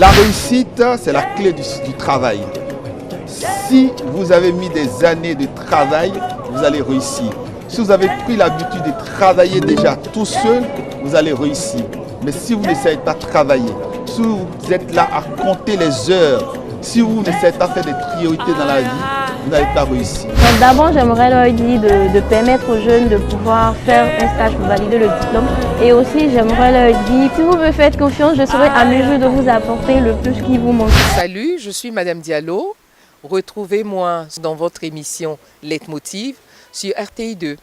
La réussite, c'est la clé du travail. Si vous avez mis des années de travail, vous allez réussir. Si vous avez pris l'habitude de travailler déjà tout seul, vous allez réussir. Mais si vous n'essayez pas de travailler, si vous êtes là à compter les heures, si vous n'essayez pas de faire des priorités dans la vie, vous n'allez pas réussir. D'abord, j'aimerais leur dire de permettre aux jeunes de pouvoir faire un stage pour valider le diplôme. Et aussi, j'aimerais leur dire, si vous me faites confiance, je serai à mesure de vous apporter le plus qui vous manque. Salut, je suis Madame Diallo. Retrouvez-moi dans votre émission Leitmotiv sur RTI 2.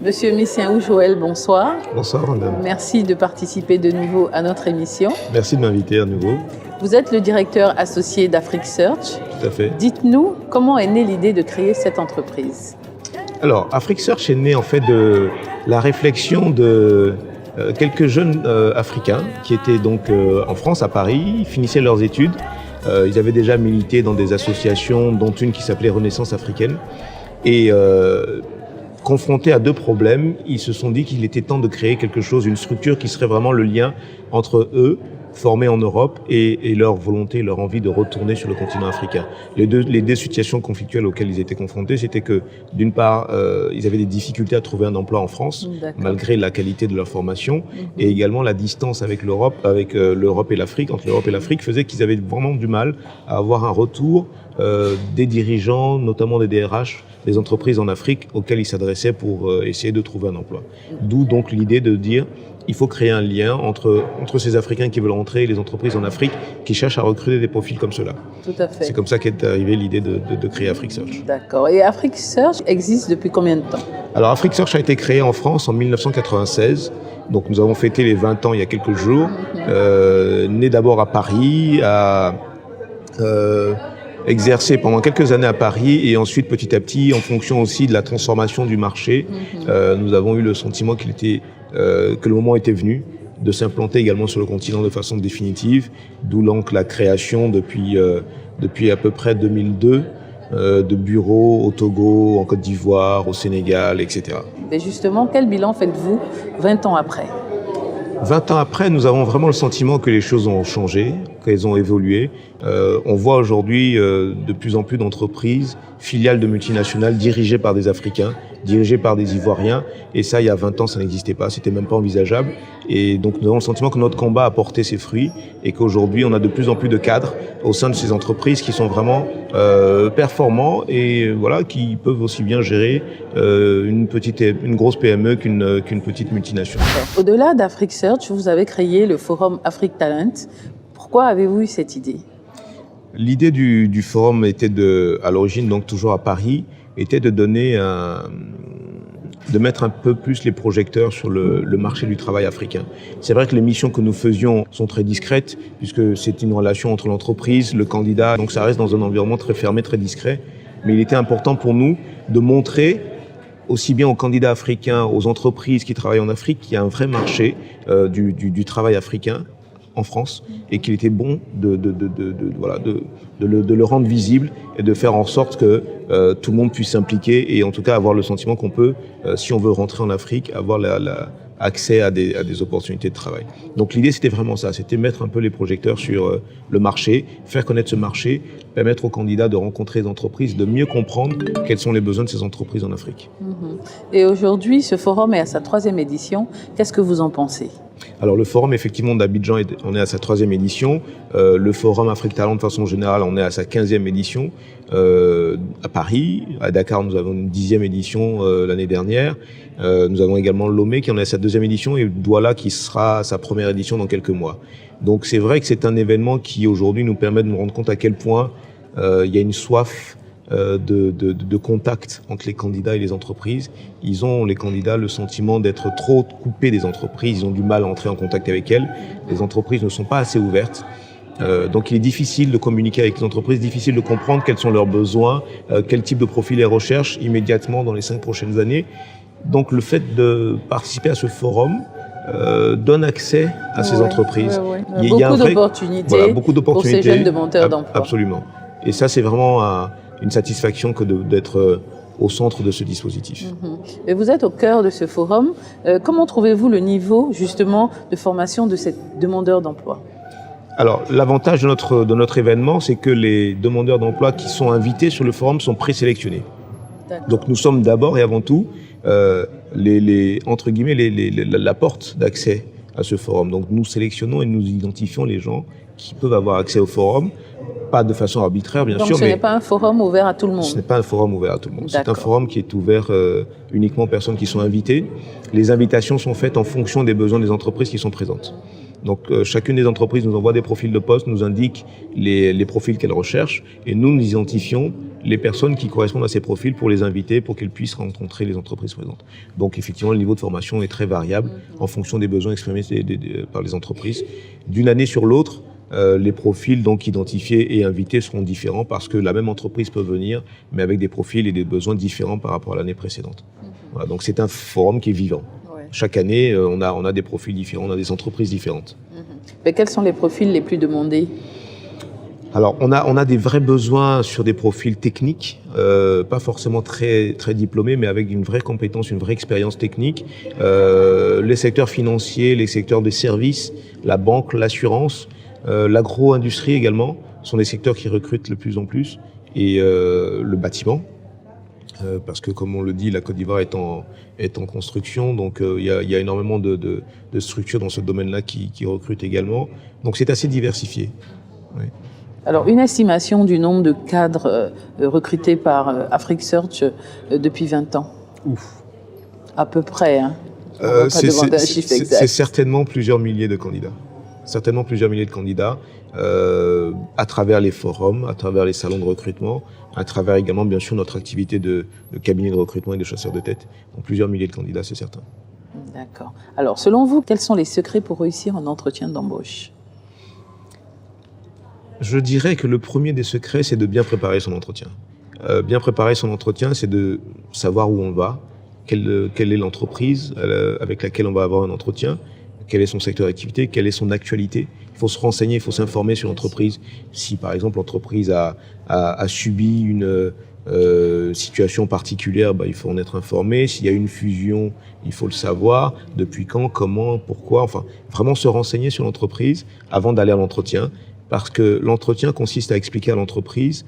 Monsieur Messiaou Joël, bonsoir. Bonsoir, madame. Merci de participer de nouveau à notre émission. Merci de m'inviter à nouveau. Vous êtes le directeur associé d'Afrique Search. Tout à fait. Dites-nous, comment est née l'idée de créer cette entreprise? Alors, Afrique Search est née en fait de la réflexion de quelques jeunes africains qui étaient donc en France, à Paris, ils finissaient leurs études. Ils avaient déjà milité dans des associations, dont une qui s'appelait Renaissance africaine. Et confrontés à deux problèmes, ils se sont dit qu'il était temps de créer quelque chose, une structure qui serait vraiment le lien entre eux, formés en Europe, et leur volonté, leur envie de retourner sur le continent africain. Les deux situations conflictuelles auxquelles ils étaient confrontés, c'était que d'une part, ils avaient des difficultés à trouver un emploi en France, malgré la qualité de leur formation, et également la distance avec l'Europe et l'Afrique, entre l'Europe et l'Afrique, faisait qu'ils avaient vraiment du mal à avoir un retour des dirigeants, notamment des DRH, des entreprises en Afrique auxquelles ils s'adressaient pour essayer de trouver un emploi. D'où donc l'idée de dire il faut créer un lien entre ces Africains qui veulent rentrer et les entreprises en Afrique qui cherchent à recruter des profils comme cela. Tout à fait. C'est comme ça qu'est arrivée l'idée de créer Afrique Search. D'accord. Et Afrique Search existe depuis combien de temps? Alors, Afrique Search a été créée en France en 1996. Donc nous avons fêté les 20 ans il y a quelques jours. Né d'abord à Paris, exercé pendant quelques années à Paris et ensuite petit à petit, en fonction aussi de la transformation du marché, nous avons eu le sentiment que le moment était venu de s'implanter également sur le continent de façon définitive, d'où donc la création depuis à peu près 2002 de bureaux au Togo, en Côte d'Ivoire, au Sénégal, etc. Mais justement, quel bilan faites-vous 20 ans après? 20 ans après, nous avons vraiment le sentiment que les choses ont changé, qu'elles ont évolué. On voit aujourd'hui de plus en plus d'entreprises, filiales de multinationales dirigées par des Africains, dirigées par des Ivoiriens. Et ça, il y a 20 ans, ça n'existait pas, c'était même pas envisageable. Et donc, nous avons le sentiment que notre combat a porté ses fruits et qu'aujourd'hui, on a de plus en plus de cadres au sein de ces entreprises qui sont vraiment performants et voilà, qui peuvent aussi bien gérer une grosse PME qu'une petite multinationale. Au-delà d'Afrique Search, vous avez créé le forum Afrique Talent. Pourquoi avez-vous eu cette idée? L'idée du forum était à l'origine, donc toujours à Paris, était de de mettre un peu plus les projecteurs sur le marché du travail africain. C'est vrai que les missions que nous faisions sont très discrètes, puisque c'est une relation entre l'entreprise, le candidat, donc ça reste dans un environnement très fermé, très discret. Mais il était important pour nous de montrer aussi bien aux candidats africains, aux entreprises qui travaillent en Afrique, qu'il y a un vrai marché du travail africain en France et qu'il était bon de le rendre visible et de faire en sorte que tout le monde puisse s'impliquer et en tout cas avoir le sentiment qu'on peut, si on veut rentrer en Afrique, avoir accès à des opportunités de travail. Donc l'idée c'était vraiment ça, c'était mettre un peu les projecteurs sur le marché, faire connaître ce marché, permettre aux candidats de rencontrer les entreprises, de mieux comprendre quels sont les besoins de ces entreprises en Afrique. Et aujourd'hui, ce forum est à sa 3e édition. Qu'est-ce que vous en pensez? Alors le forum effectivement d'Abidjan, on est à sa 3e édition. Le forum Afrique Talent de façon générale, on est à sa 15e édition. À Paris, à Dakar, nous avons une 10e édition l'année dernière. Nous avons également Lomé qui en est à sa 2e édition et Douala qui sera à sa 1re édition dans quelques mois. Donc c'est vrai que c'est un événement qui aujourd'hui nous permet de nous rendre compte à quel point il y a une soif de contact entre les candidats et les entreprises. Les candidats, le sentiment d'être trop coupés des entreprises. Ils ont du mal à entrer en contact avec elles. Les entreprises ne sont pas assez ouvertes. Donc il est difficile de communiquer avec les entreprises, difficile de comprendre quels sont leurs besoins, quel type de profil elles recherchent immédiatement dans les 5 prochaines années. Donc le fait de participer à ce forum donne accès à ces entreprises. Il y a beaucoup d'opportunités pour ces jeunes demandeurs d'emploi. Absolument. Et ça, c'est vraiment une satisfaction que d'être au centre de ce dispositif. Et vous êtes au cœur de ce forum. Comment trouvez-vous le niveau justement de formation de ces demandeurs d'emploi ? Alors, l'avantage de notre événement, c'est que les demandeurs d'emploi qui sont invités sur le forum sont présélectionnés. Donc, nous sommes d'abord et avant tout, entre guillemets, la porte d'accès à ce forum. Donc, nous sélectionnons et nous identifions les gens qui peuvent avoir accès au forum, pas de façon arbitraire, bien sûr. Donc, ce n'est pas un forum ouvert à tout le monde. Ce n'est pas un forum ouvert à tout le monde. C'est un forum qui est ouvert uniquement aux personnes qui sont invitées. Les invitations sont faites en fonction des besoins des entreprises qui sont présentes. Donc, chacune des entreprises nous envoie des profils de poste, nous indique les profils qu'elle recherche, et nous identifions les personnes qui correspondent à ces profils pour les inviter, pour qu'elles puissent rencontrer les entreprises présentes. Donc, effectivement, le niveau de formation est très variable en fonction des besoins exprimés par les entreprises. D'une année sur l'autre, les profils donc identifiés et invités seront différents parce que la même entreprise peut venir, mais avec des profils et des besoins différents par rapport à l'année précédente. Voilà, donc, c'est un forum qui est vivant. Chaque année, on a des profils différents, on a des entreprises différentes. Mais quels sont les profils les plus demandés ? Alors, on a des vrais besoins sur des profils techniques, pas forcément très diplômés, mais avec une vraie compétence, une vraie expérience technique. Les secteurs financiers, les secteurs des services, la banque, l'assurance, l'agro-industrie également, sont des secteurs qui recrutent de plus en plus. Et le bâtiment. Parce que, comme on le dit, la Côte d'Ivoire est en construction, donc il y a énormément de structures dans ce domaine-là qui recrutent également. Donc c'est assez diversifié. Oui. Alors, une estimation du nombre de cadres recrutés par Afrique Search depuis 20 ans ? Ouf. À peu près, hein. On va pas demander un chiffre exact. C'est certainement plusieurs milliers de candidats. Certainement plusieurs milliers de candidats à travers les forums, à travers les salons de recrutement, à travers également, bien sûr, notre activité de cabinet de recrutement et de chasseurs de tête. Donc, plusieurs milliers de candidats, c'est certain. D'accord. Alors, selon vous, quels sont les secrets pour réussir un entretien d'embauche ? Je dirais que le premier des secrets, c'est de bien préparer son entretien. Bien préparer son entretien, c'est de savoir où on va, quelle est l'entreprise avec laquelle on va avoir un entretien, quel est son secteur d'activité, quelle est son actualité. Il faut se renseigner, il faut s'informer sur l'entreprise. Si, par exemple, l'entreprise a subi une situation particulière, il faut en être informé. S'il y a une fusion, il faut le savoir. Depuis quand, comment, pourquoi. Enfin, vraiment se renseigner sur l'entreprise avant d'aller à l'entretien. Parce que l'entretien consiste à expliquer à l'entreprise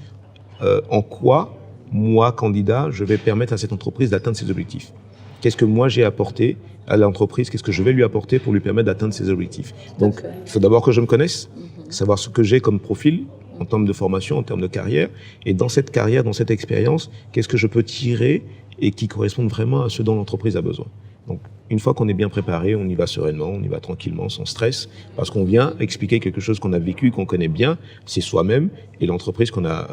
en quoi, moi, candidat, je vais permettre à cette entreprise d'atteindre ses objectifs. Qu'est-ce que moi j'ai apporté à l'entreprise, qu'est-ce que je vais lui apporter pour lui permettre d'atteindre ses objectifs. Donc, il faut d'abord que je me connaisse, savoir ce que j'ai comme profil en termes de formation, en termes de carrière. Et dans cette carrière, dans cette expérience, qu'est-ce que je peux tirer et qui corresponde vraiment à ce dont l'entreprise a besoin. Donc, une fois qu'on est bien préparé, on y va sereinement, on y va tranquillement, sans stress, parce qu'on vient expliquer quelque chose qu'on a vécu, qu'on connaît bien, c'est soi-même et l'entreprise qu'on a...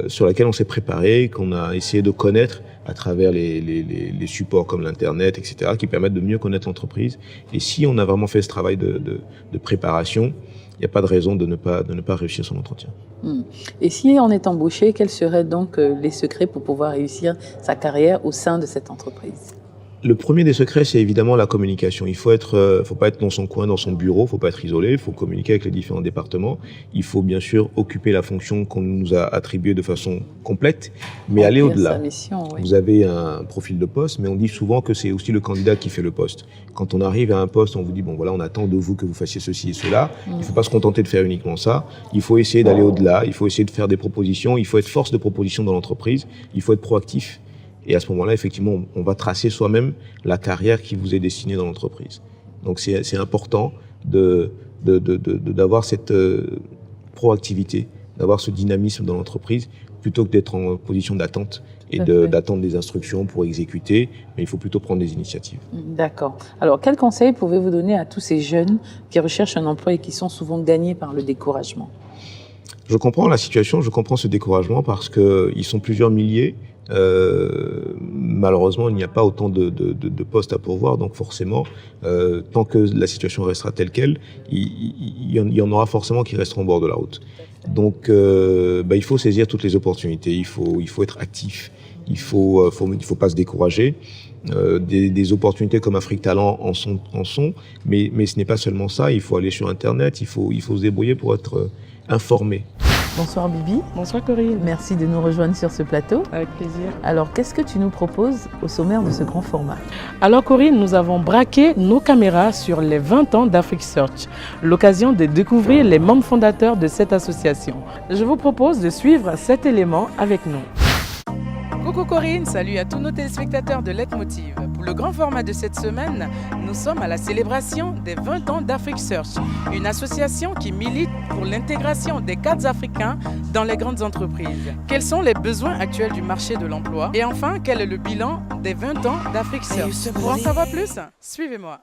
sur laquelle on s'est préparé, qu'on a essayé de connaître à travers les supports comme l'Internet, etc., qui permettent de mieux connaître l'entreprise. Et si on a vraiment fait ce travail de préparation, il n'y a pas de raison de ne pas réussir son entretien. Et si on est embauché, quels seraient donc les secrets pour pouvoir réussir sa carrière au sein de cette entreprise ? Le premier des secrets, c'est évidemment la communication. Il faut pas être dans son coin, dans son bureau, il faut pas être isolé, il faut communiquer avec les différents départements. Il faut bien sûr occuper la fonction qu'on nous a attribuée de façon complète, mais aller au-delà. Vous avez un profil de poste, mais on dit souvent que c'est aussi le candidat qui fait le poste. Quand on arrive à un poste, on vous dit, bon voilà, on attend de vous que vous fassiez ceci et cela. Il ne faut pas se contenter de faire uniquement ça. Il faut essayer d'aller au-delà, il faut essayer de faire des propositions, il faut être force de proposition dans l'entreprise, il faut être proactif. Et à ce moment-là, effectivement, on va tracer soi-même la carrière qui vous est destinée dans l'entreprise. Donc, c'est important d'avoir cette proactivité, d'avoir ce dynamisme dans l'entreprise, plutôt que d'être en position d'attente et d'attendre des instructions pour exécuter. Mais il faut plutôt prendre des initiatives. D'accord. Alors, quels conseils pouvez-vous donner à tous ces jeunes qui recherchent un emploi et qui sont souvent gagnés par le découragement ? Je comprends la situation, je comprends ce découragement parce qu'ils sont plusieurs milliers Malheureusement, il n'y a pas autant de postes à pourvoir, donc forcément, tant que la situation restera telle qu'elle, il y en aura forcément qui resteront au bord de la route. Donc, il faut saisir toutes les opportunités, il faut être actif, il faut pas se décourager. Des opportunités comme Afrique Talent en sont, mais ce n'est pas seulement ça, il faut aller sur Internet, il faut se débrouiller pour être informé. Bonsoir Bibi. Bonsoir Corinne. Merci de nous rejoindre sur ce plateau. Avec plaisir. Alors, qu'est-ce que tu nous proposes au sommaire de ce grand format? Alors Corinne, nous avons braqué nos caméras sur les 20 ans d'Afrique Search, l'occasion de découvrir les membres fondateurs de cette association. Je vous propose de suivre cet élément avec nous. Coucou Corinne, salut à tous nos téléspectateurs de Leitmotiv. Pour le grand format de cette semaine, nous sommes à la célébration des 20 ans d'Afrique Search, une association qui milite pour l'intégration des cadres africains dans les grandes entreprises. Quels sont les besoins actuels du marché de l'emploi? Et enfin, quel est le bilan des 20 ans d'Afrique Search? Pour en savoir plus, suivez-moi.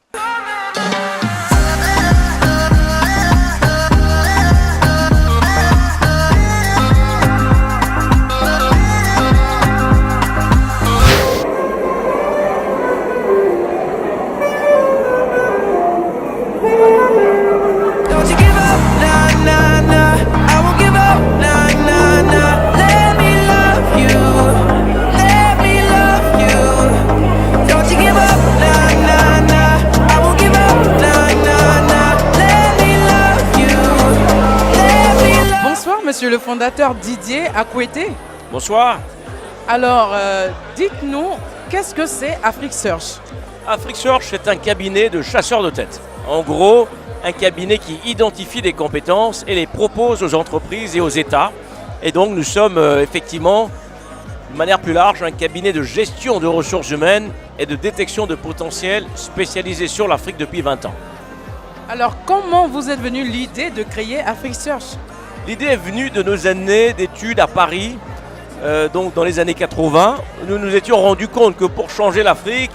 Monsieur le fondateur Didier Akouete. Bonsoir. Alors, dites-nous, qu'est-ce que c'est Afrique Search? Afrique Search, c'est un cabinet de chasseurs de tête. En gros, un cabinet qui identifie des compétences et les propose aux entreprises et aux États. Et donc, nous sommes effectivement, de manière plus large, un cabinet de gestion de ressources humaines et de détection de potentiel spécialisé sur l'Afrique depuis 20 ans. Alors, comment vous êtes venu l'idée de créer Afrique Search? L'idée est venue de nos années d'études à Paris, donc dans les années 80. Nous nous étions rendus compte que pour changer l'Afrique,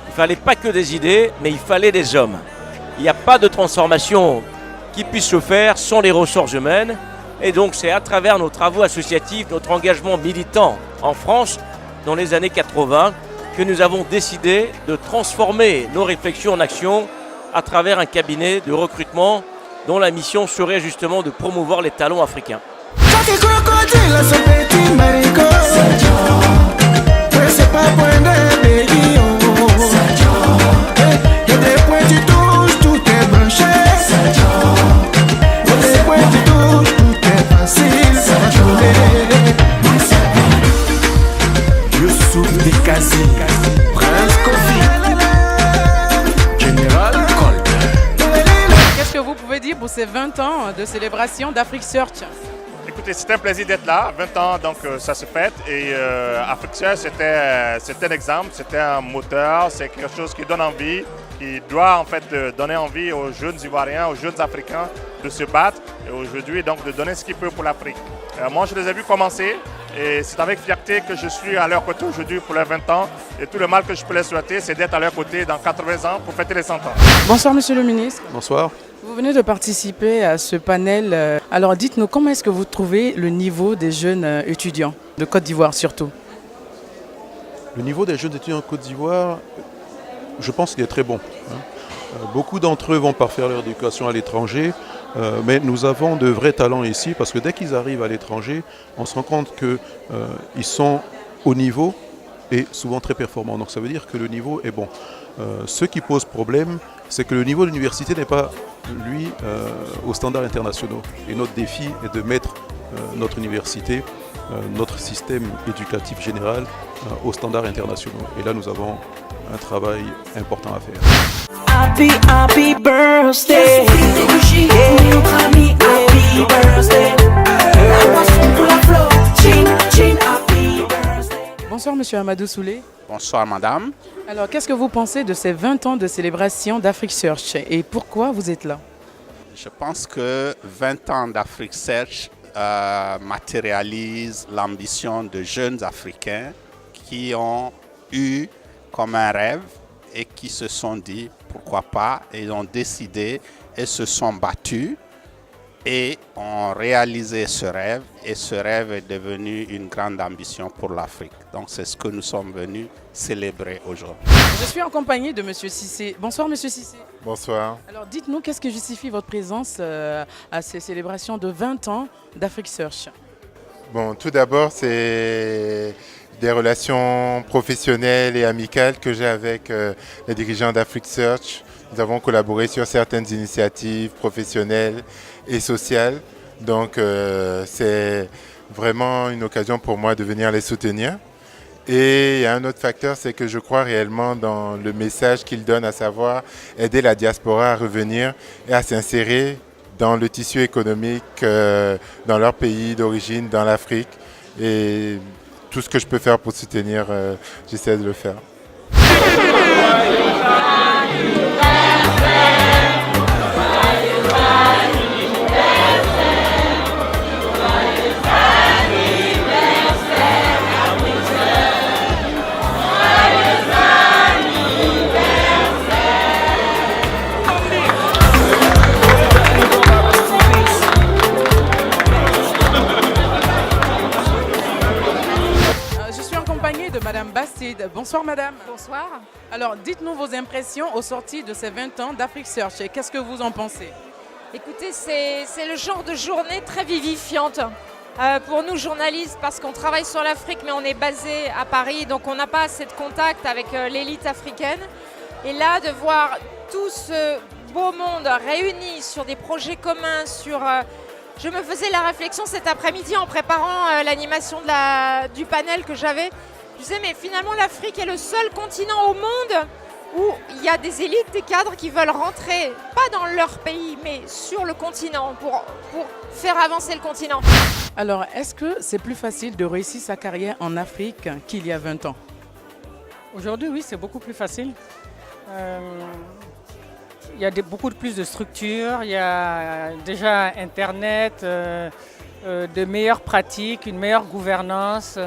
il ne fallait pas que des idées, mais il fallait des hommes. Il n'y a pas de transformation qui puisse se faire sans les ressources humaines. Et donc c'est à travers nos travaux associatifs, notre engagement militant en France dans les années 80, que nous avons décidé de transformer nos réflexions en action à travers un cabinet de recrutement dont la mission serait justement de promouvoir les talents africains. Pour ces 20 ans de célébration d'Afrique Search? Écoutez, c'est un plaisir d'être là. 20 ans, donc ça se fête. Et Afrique Search, c'était un exemple, c'était un moteur, c'est quelque chose qui donne envie, qui doit en fait donner envie aux jeunes Ivoiriens, aux jeunes Africains de se battre et aujourd'hui donc de donner ce qu'ils peuvent pour l'Afrique. Moi, je les ai vus commencer et c'est avec fierté que je suis à leur côté aujourd'hui pour leurs 20 ans. Et tout le mal que je peux les souhaiter, c'est d'être à leur côté dans 80 ans pour fêter les 100 ans. Bonsoir, monsieur le ministre. Bonsoir. Vous venez de participer à ce panel. Alors dites-nous, comment est-ce que vous trouvez le niveau des jeunes étudiants de Côte d'Ivoire surtout? Le niveau des jeunes étudiants en Côte d'Ivoire, je pense qu'il est très bon. Beaucoup d'entre eux vont parfaire leur éducation à l'étranger, mais nous avons de vrais talents ici parce que dès qu'ils arrivent à l'étranger, on se rend compte qu'ils sont au niveau et souvent très performants. Donc ça veut dire que le niveau est bon. Ce qui pose problème, c'est que le niveau de l'université n'est pas, lui, aux standards internationaux. Et notre défi est de mettre notre université, notre système éducatif général aux standards internationaux. Et là, nous avons un travail important à faire. Happy, happy birthday. Notre ami, happy birthday. La poisson pour la fleur. Chin, chin, happy birthday. Bonsoir, monsieur Amadou Soulé. Bonsoir, madame. Alors, qu'est-ce que vous pensez de ces 20 ans de célébration d'Afrique Search et pourquoi vous êtes là? Je pense que 20 ans d'Afrique Search matérialise l'ambition de jeunes Africains qui ont eu comme un rêve et qui se sont dit pourquoi pas, et ils ont décidé et se sont battus et ont réalisé ce rêve. Et ce rêve est devenu une grande ambition pour l'Afrique. Donc c'est ce que nous sommes venus célébrer aujourd'hui. Je suis en compagnie de M. Cissé. Bonsoir M. Cissé. Bonsoir. Alors dites-nous, qu'est-ce qui justifie votre présence à ces célébrations de 20 ans d'Afrique Search? Bon, tout d'abord, c'est des relations professionnelles et amicales que j'ai avec les dirigeants d'Afrique Search. Nous avons collaboré sur certaines initiatives professionnelles et sociales. Donc c'est vraiment une occasion pour moi de venir les soutenir. Et il y a un autre facteur, c'est que je crois réellement dans le message qu'ils donnent, à savoir aider la diaspora à revenir et à s'insérer dans le tissu économique, dans leur pays d'origine, dans l'Afrique. Et tout ce que je peux faire pour soutenir, j'essaie de le faire. Madame Bastide. Bonsoir madame. Bonsoir. Alors dites-nous vos impressions au sorti de ces 20 ans d'Afrique Search et qu'est-ce que vous en pensez? Écoutez, c'est le genre de journée très vivifiante pour nous journalistes parce qu'on travaille sur l'Afrique mais on est basé à Paris donc on n'a pas assez de contact avec l'élite africaine. Et là de voir tout ce beau monde réuni sur des projets communs, je me faisais la réflexion cet après-midi en préparant l'animation du panel que j'avais. Je disais, mais finalement, l'Afrique est le seul continent au monde où il y a des élites, des cadres qui veulent rentrer, pas dans leur pays, mais sur le continent, pour faire avancer le continent. Alors, est-ce que c'est plus facile de réussir sa carrière en Afrique qu'il y a 20 ans? Aujourd'hui, oui, c'est beaucoup plus facile. Il y a beaucoup plus de structures, il y a déjà Internet, de meilleures pratiques, une meilleure gouvernance.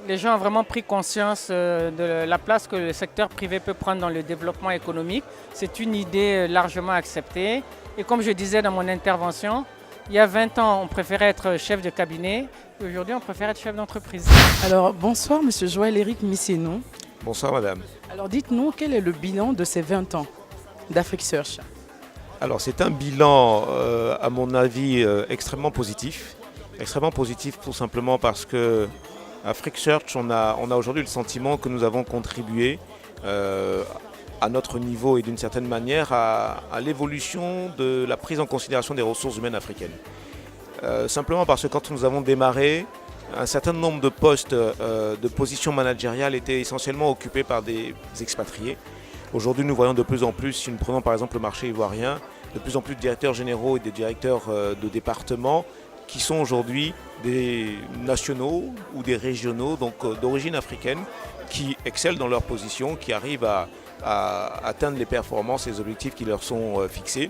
Les gens ont vraiment pris conscience de la place que le secteur privé peut prendre dans le développement économique. C'est une idée largement acceptée. Et comme je disais dans mon intervention, il y a 20 ans, on préférait être chef de cabinet. Aujourd'hui, on préfère être chef d'entreprise. Alors, bonsoir, Monsieur Joël-Éric Missénou. Bonsoir, madame. Alors, dites-nous, quel est le bilan de ces 20 ans d'Afrique Search? Alors, c'est un bilan, à mon avis, extrêmement positif. Extrêmement positif tout simplement parce que Afrique Search, on a aujourd'hui le sentiment que nous avons contribué à notre niveau et d'une certaine manière à l'évolution de la prise en considération des ressources humaines africaines. Simplement parce que quand nous avons démarré, un certain nombre de postes de positions managériales étaient essentiellement occupés par des expatriés. Aujourd'hui, nous voyons de plus en plus, si nous prenons par exemple le marché ivoirien, de plus en plus de directeurs généraux et de directeurs de départements qui sont aujourd'hui des nationaux ou des régionaux, donc d'origine africaine, qui excellent dans leur position, qui arrivent à atteindre les performances et les objectifs qui leur sont fixés.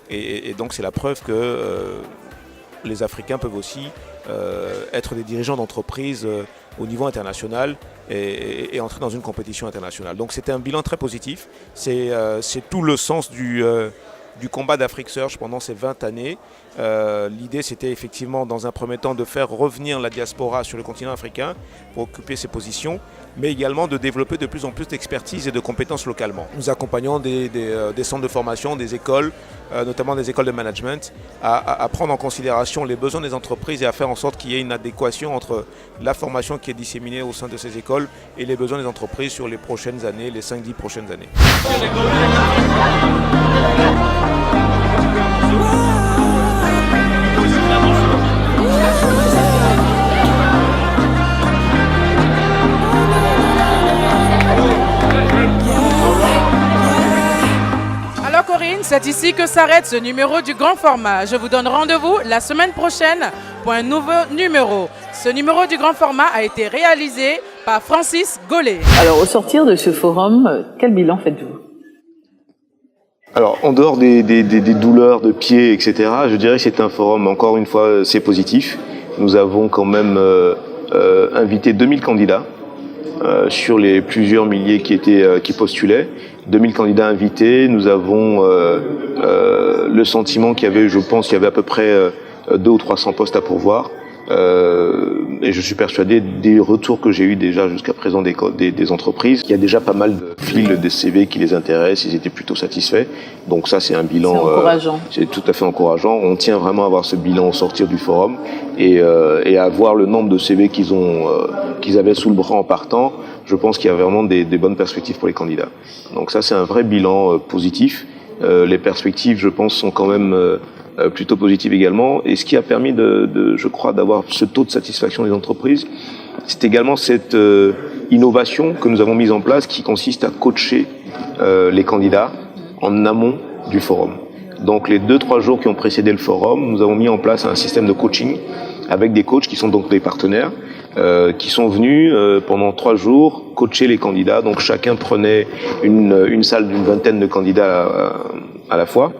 Et donc c'est la preuve que les Africains peuvent aussi être des dirigeants d'entreprise au niveau international et entrer dans une compétition internationale. Donc c'était un bilan très positif. C'est tout le sens du combat d'Afrique Search pendant ces 20 années. L'idée, c'était effectivement, dans un premier temps, de faire revenir la diaspora sur le continent africain pour occuper ses positions, mais également de développer de plus en plus d'expertise et de compétences localement. Nous accompagnons des centres de formation, des écoles, notamment des écoles de management, à prendre en considération les besoins des entreprises et à faire en sorte qu'il y ait une adéquation entre la formation qui est disséminée au sein de ces écoles et les besoins des entreprises sur les prochaines années, les 5-10 prochaines années. Alors Corinne, c'est ici que s'arrête ce numéro du grand format. Je vous donne rendez-vous la semaine prochaine pour un nouveau numéro. Ce numéro du grand format a été réalisé par Francis Gollet. Alors au sortir de ce forum, quel bilan faites-vous? Alors, en dehors des douleurs de pieds, etc., je dirais que c'est un forum, encore une fois, c'est positif. Nous avons quand même invité 2000 candidats sur les plusieurs milliers qui postulaient. 2000 candidats invités. Nous avons le sentiment qu'il y avait à peu près 200 ou 300 postes à pourvoir. Et je suis persuadé des retours que j'ai eu déjà jusqu'à présent des entreprises, qu'il y a déjà pas mal de fils de CV qui les intéressent, ils étaient plutôt satisfaits. Donc ça c'est un bilan encourageant. C'est tout à fait encourageant. On tient vraiment à avoir ce bilan au sortir du forum et à voir le nombre de CV qu'ils avaient sous le bras en partant. Je pense qu'il y a vraiment des bonnes perspectives pour les candidats. Donc ça c'est un vrai bilan positif. Les perspectives, je pense, sont quand même plutôt positive également. Et ce qui a permis je crois, d'avoir ce taux de satisfaction des entreprises, c'est également cette innovation que nous avons mise en place qui consiste à coacher les candidats en amont du forum. Donc les 2-3 jours qui ont précédé le forum, nous avons mis en place un système de coaching avec des coachs qui sont donc des partenaires qui sont venus pendant 3 jours coacher les candidats. Donc chacun prenait une salle d'une vingtaine de candidats à la fois,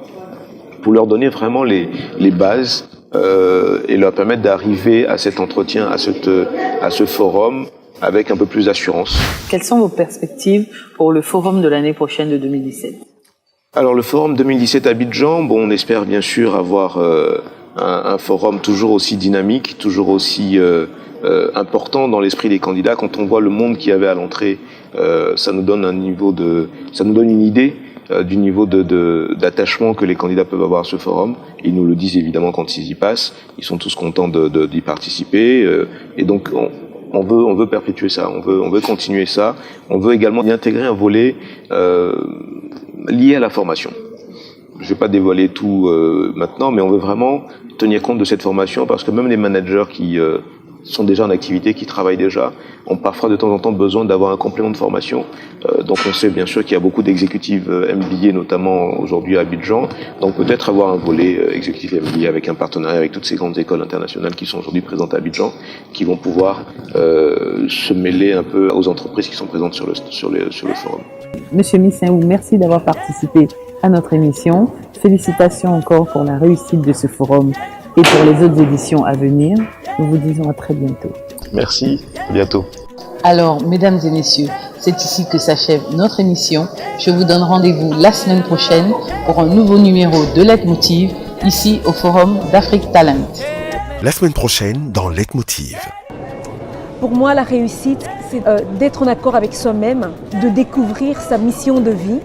pour leur donner vraiment les bases et leur permettre d'arriver à cet entretien, à ce forum avec un peu plus d'assurance. Quelles sont vos perspectives pour le forum de l'année prochaine de 2017 ? Alors le forum 2017 à Abidjan, on espère bien sûr avoir un forum toujours aussi dynamique, toujours aussi important dans l'esprit des candidats. Quand on voit le monde qu'il y avait à l'entrée, ça nous donne une idée du niveau d'attachement que les candidats peuvent avoir à ce forum. Ils nous le disent évidemment quand ils y passent. Ils sont tous contents d'y participer. Et donc, on veut perpétuer ça. On veut continuer ça. On veut également y intégrer un volet lié à la formation. Je ne vais pas dévoiler tout maintenant, mais on veut vraiment tenir compte de cette formation parce que même les managers qui sont déjà en activité, qui travaillent déjà, ont parfois de temps en temps besoin d'avoir un complément de formation. Donc on sait bien sûr qu'il y a beaucoup d'exécutifs MBA, notamment aujourd'hui à Abidjan. Donc peut-être avoir un volet exécutif MBA avec un partenariat avec toutes ces grandes écoles internationales qui sont aujourd'hui présentes à Abidjan, qui vont pouvoir se mêler un peu aux entreprises qui sont présentes sur le forum. Monsieur Missin, merci d'avoir participé à notre émission. Félicitations encore pour la réussite de ce forum et pour les autres éditions à venir. Nous vous disons à très bientôt. Merci, à bientôt. Alors, mesdames et messieurs, c'est ici que s'achève notre émission. Je vous donne rendez-vous la semaine prochaine pour un nouveau numéro de Leitmotiv, ici au Forum d'Afrique Talent. La semaine prochaine dans Leitmotiv. Pour moi, la réussite, c'est d'être en accord avec soi-même, de découvrir sa mission de vie,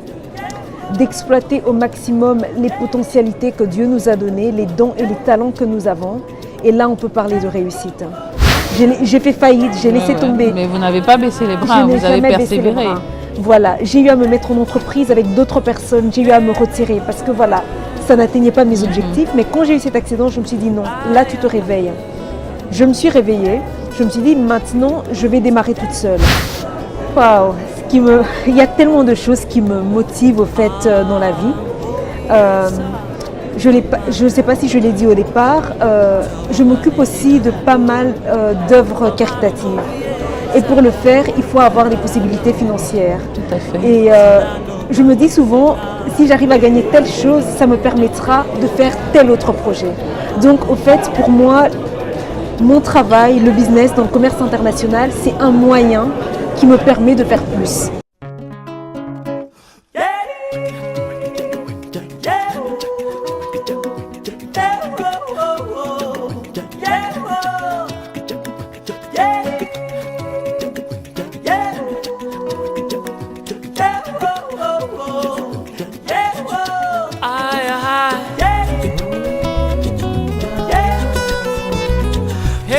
d'exploiter au maximum les potentialités que Dieu nous a données, les dons et les talents que nous avons. Et là, on peut parler de réussite. J'ai fait faillite, j'ai laissé tomber. Mais vous n'avez pas baissé les bras, vous avez persévéré. Voilà, j'ai eu à me mettre en entreprise avec d'autres personnes, j'ai eu à me retirer parce que voilà, ça n'atteignait pas mes objectifs. Mais quand j'ai eu cet accident, je me suis dit non, là tu te réveilles. Je me suis réveillée, je me suis dit maintenant, je vais démarrer toute seule. Waouh, il y a tellement de choses qui me motivent au fait dans la vie. Je ne sais pas si je l'ai dit au départ, je m'occupe aussi de pas mal d'œuvres caritatives. Et pour le faire, il faut avoir des possibilités financières. Tout à fait. Et je me dis souvent, si j'arrive à gagner telle chose, ça me permettra de faire tel autre projet. Donc au fait, pour moi, mon travail, le business dans le commerce international, c'est un moyen qui me permet de faire plus.